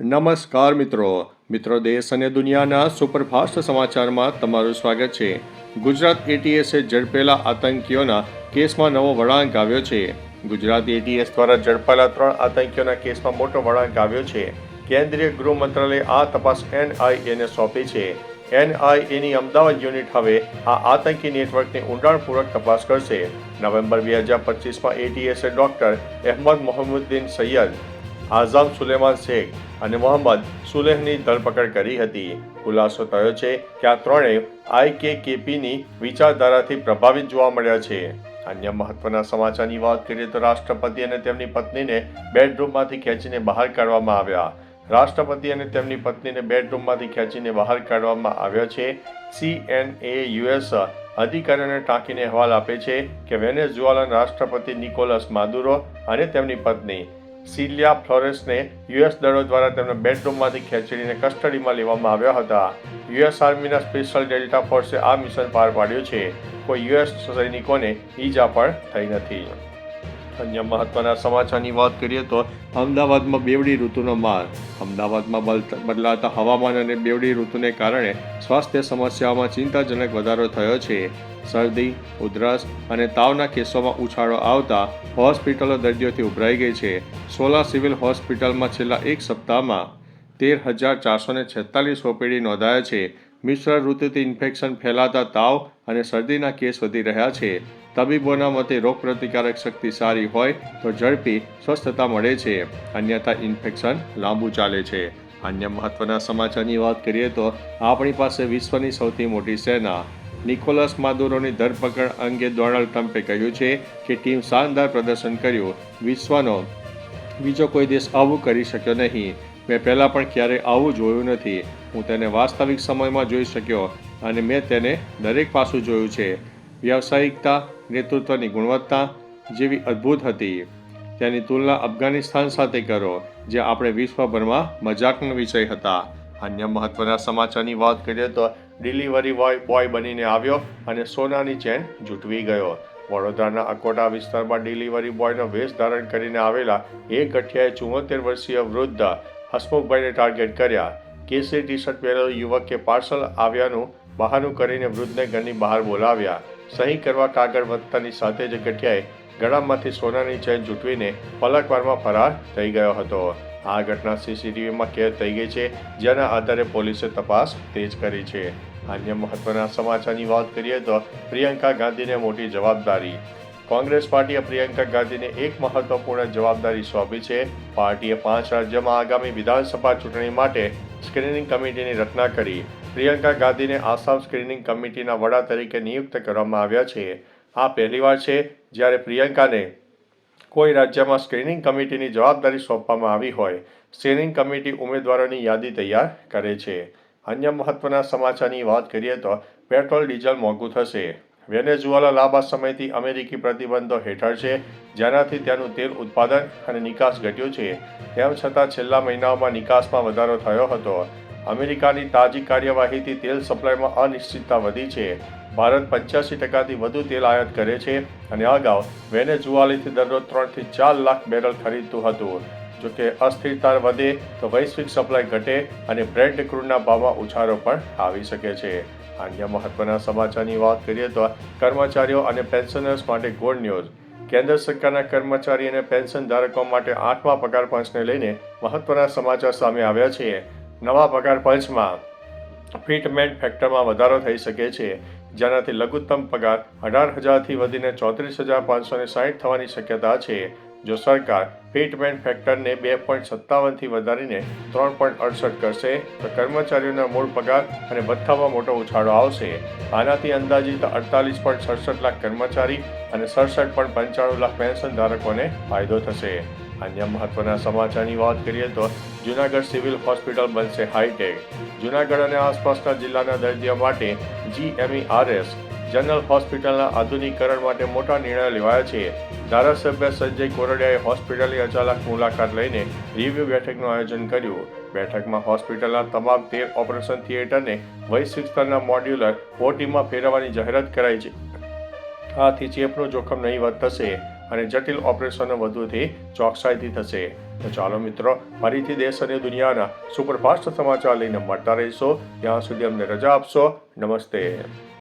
નમસ્કાર મિત્રો દેશ અને દુનિયાના સુપરફાસ્ટ સમાચારમાં તમારું સ્વાગત છે। ગુજરાત એટીએસે ઝડપેલા આતંકીઓના કેસમાં નવો વળાંક આવ્યો છે। ગુજરાત એટીએસ દ્વારા ઝડપાયેલા 3 આતંકીઓના કેસમાં મોટો વળાંક આવ્યો છે। કેન્દ્રીય ગૃહ મંત્રાલયે આ તપાસ એનઆઈએને સોંપી છે। એનઆઈએની અમદાવાદ યુનિટ હવે આ આતંકી નેટવર્કની ઊંડાણપૂર્વક તપાસ કરશે। નવેમ્બર 2025માં એટીએસે ડોક્ટર અહેમદ મોહમ્મદુદ્દીન સૈયદ, આઝમ સુલેમાન શેખ અને મોહમ્મદ સુલેહની ધરપકડ કરી હતી। ખુલાસો થયો છે કે આ ત્રણેય આઈકેકેપીની વિચારધારાથી પ્રભાવિત જોવા મળ્યા છે। અન્ય મહત્વના સમાચારની વાત કરીએ તો રાષ્ટ્રપતિ અને તેમની પત્નીને બેડરૂમમાંથી ખેંચીને બહાર કાઢવામાં આવ્યા। રાષ્ટ્રપતિ અને તેમની પત્નીને બેડરૂમમાંથી ખેંચીને બહાર કાઢવામાં આવ્યા છે। સીએનએ યુએસ અધિકારીઓને ટાંકીને અહેવાલ આપે છે કે વેનેઝુએલાના રાષ્ટ્રપતિ નિકોલસ માદુરો અને તેમની પત્ની સિલ્વિયા ફ્લોરેસને યુએસ દળો દ્વારા તેમના બેડરૂમમાંથી ખેંચીને કસ્ટડીમાં લેવામાં આવ્યા હતા। યુએસ આર્મીના સ્પેશિયલ ડેલ્ટા ફોર્સે આ મિશન પાર પાડ્યું છે। કોઈ યુએસ સૈનિકોને ઈજા પણ થઈ નથી। અન્ય મહત્વના સમાચારની વાત કરીએ તો અમદાવાદમાં બેવડી ઋતુનો માર। અમદાવાદમાં બદલાતા હવામાન અને બેવડી ઋતુને કારણે સ્વાસ્થ્ય સમસ્યાઓમાં ચિંતાજનક વધારો થયો છે। શરદી, ઉધરસ અને તાવના કેસોમાં ઉછાળો આવતા હોસ્પિટલો દર્દીઓથી ઉભરાઈ ગઈ છે। સોલા સિવિલ હોસ્પિટલમાં છેલ્લા એક સપ્તાહમાં 13,446 ઓપીડી નોંધાયા છે। મિશ્ર ઋતુથી ઇન્ફેક્શન ફેલાતા તાવ અને શરદીના કેસ વધી રહ્યા છે। તબીબોના મતે રોગપ્રતિકારક શક્તિ સારી હોય તો ઝડપી સ્વસ્થતા મળે છે, અન્યથા ઇન્ફેક્શન લાંબુ ચાલે છે। અન્ય મહત્વના સમાચારની વાત કરીએ તો આપણી પાસે વિશ્વની સૌથી મોટી સેના। નિકોલસ માદુરોની ધરપકડ અંગે ડોનાલ્ડ ટ્રમ્પે કહ્યું છે કે ટીમ શાનદાર પ્રદર્શન કર્યું। વિશ્વનો બીજો કોઈ દેશ આવું કરી શક્યો નહીં। મેં પહેલાં પણ ક્યારેય આવું જોયું નથી। હું તેને વાસ્તવિક સમયમાં જોઈ શક્યો અને મેં તેને દરેક પાસું જોયું છે। વ્યાવસાયિકતા, નેતૃત્વની ગુણવત્તા જેવી અદ્ભુત હતી। તેની તુલના અફઘાનિસ્તાન સાથે કરો, જે આપણે વિશ્વભરમાં મજાકનો વિષય હતા। અન્ય મહત્વના સમાચારની વાત કરીએ તો ડિલિવરી બોય બનીને આવ્યો અને સોનાની ચેન જૂટવી ગયો। વડોદરાના અકોટા વિસ્તારમાં ડિલિવરી બોયનો વેશ ધારણ કરીને આવેલા એક ગઠિયાએ 74 વર્ષીય વૃદ્ધ હસમુખભાઈને ટાર્ગેટ કર્યા। કેસરી ટી શર્ટ પહેરેલો યુવકે પાર્સલ આવ્યાનું બહાનું કરીને વૃદ્ધને ઘરની બહાર બોલાવ્યા। સહી કરવા કાગળ વધતાની સાથે જ ગઠિયાએ ગળામાંથી સોનાની ચેન જૂટવીને પલકવારમાં ફરાર થઈ ગયો હતો। આ ઘટના સીસીટીવીમાં કેદ થઈ ગઈ છે, જેના આધારે પોલીસે તપાસ તેજ કરી છે। અન્ય મહત્વના સમાચારની વાત કરીએ તો પ્રિયંકા ગાંધીને મોટી જવાબદારી। કોંગ્રેસ પાર્ટીએ પ્રિયંકા ગાંધીને એક મહત્વપૂર્ણ જવાબદારી સોંપી છે। પાર્ટીએ 5 રાજ્યોમાં આગામી વિધાનસભા ચૂંટણી માટે સ્ક્રીનિંગ કમિટીની રચના કરી। પ્રિયંકા ગાંધીને આસામ સ્ક્રીનિંગ કમિટીના વડા તરીકે નિયુક્ત કરવામાં આવ્યા છે। આ પહેલીવાર છે જ્યારે પ્રિયંકાને કોઈ રાજ્યમાં સ્ક્રીનિંગ કમિટીની જવાબદારી સોંપવામાં આવી હોય। સ્ક્રીનિંગ કમિટી ઉમેદવારોની યાદી તૈયાર કરે છે। અન્ય મહત્વના સમાચારની વાત કરીએ તો પેટ્રોલ ડીઝલ મોંઘું થશે। વેનેઝુએલા લાંબા સમયથી અમેરિકી પ્રતિબંધો હેઠળ છે, જેનાથી તેનું તેલ ઉત્પાદન અને નિકાસ ઘટ્યું છે। તેમ છતાં છેલ્લા મહિનાઓમાં નિકાસમાં વધારો થયો હતો। અમેરિકાની તાજી કાર્યવાહીથી તેલ સપ્લાયમાં અનિશ્ચિતતા વધી છે। ભારત 85%થી વધુ તેલ આયાત કરે છે અને અગાઉ વેનેઝુએલાથી દરરોજ 3 થી 4 લાખ બેરલ ખરીદતું હતું। જોકે અસ્થિરતા વધે તો વૈશ્વિક સપ્લાય ઘટે અને બ્રેન્ટ ક્રૂડના ભાવમાં ઉછાળો પણ આવી શકે છે। અન્ય મહત્વના સમાચારની વાત કરીએ તો કર્મચારીઓ અને પેન્શનર્સ માટે ગુડ ન્યૂઝ। કેન્દ્ર સરકારના કર્મચારી અને પેન્શન ધારકો માટે 8મા પગાર પંચને લઈને મહત્વના સમાચાર સામે આવ્યા છે। નવા પગાર પંચમાં ફિટમેન્ટ ફેક્ટરમાં વધારો થઈ શકે છે, જેનાથી લઘુત્તમ પગાર 18,000થી વધીને 34,560 થવાની શક્યતા છે। જો સરકાર ફિટમેન્ટ ફેક્ટરને 2.57થી વધારીને 3.68 કરશે તો કર્મચારીઓના મૂળ પગાર અને ભથ્થામાં મોટો ઉછાળો આવશે। આનાથી અંદાજિત 48.67 લાખ કર્મચારી અને 67.95 લાખ પેન્શન ધારકોને ફાયદો થશે। અન્ય મહત્વના સમાચારની વાત કરીએ તો જૂનાગઢ સિવિલ હોસ્પિટલ બનશે હાઈટેક। જૂનાગઢ અને આસપાસના જિલ્લાના દર્દીઓ માટે GMERS જનરલ હોસ્પિટલના આધુનિકીકરણ માટે મોટા નિર્ણયો લેવાયા છે। ધારાસભ્ય સંજય કોરડિયાએ હોસ્પિટલની અચાનક મુલાકાત લઈને રિવ્યુ બેઠકનું આયોજન કર્યું। બેઠકમાં હોસ્પિટલના તમામ 13 ઓપરેશન થિયેટરને વૈશ્વિક સ્તરના મોડ્યુલર OTમાં ફેરવવાની જાહેરાત કરાઈ છે। આથી ચેપનું જોખમ નહીવત થશે અને જટિલ ઓપરેશનો વધુથી ચોકસાઈથી થશે. તો ચાલો મિત્રો, ફરીથી દેશ અને દુનિયાના સુપરફાસ્ટ સમાચાર લઈને મળતા રહીશો. ત્યાં સુધી અમને રજા આપશો. નમસ્તે.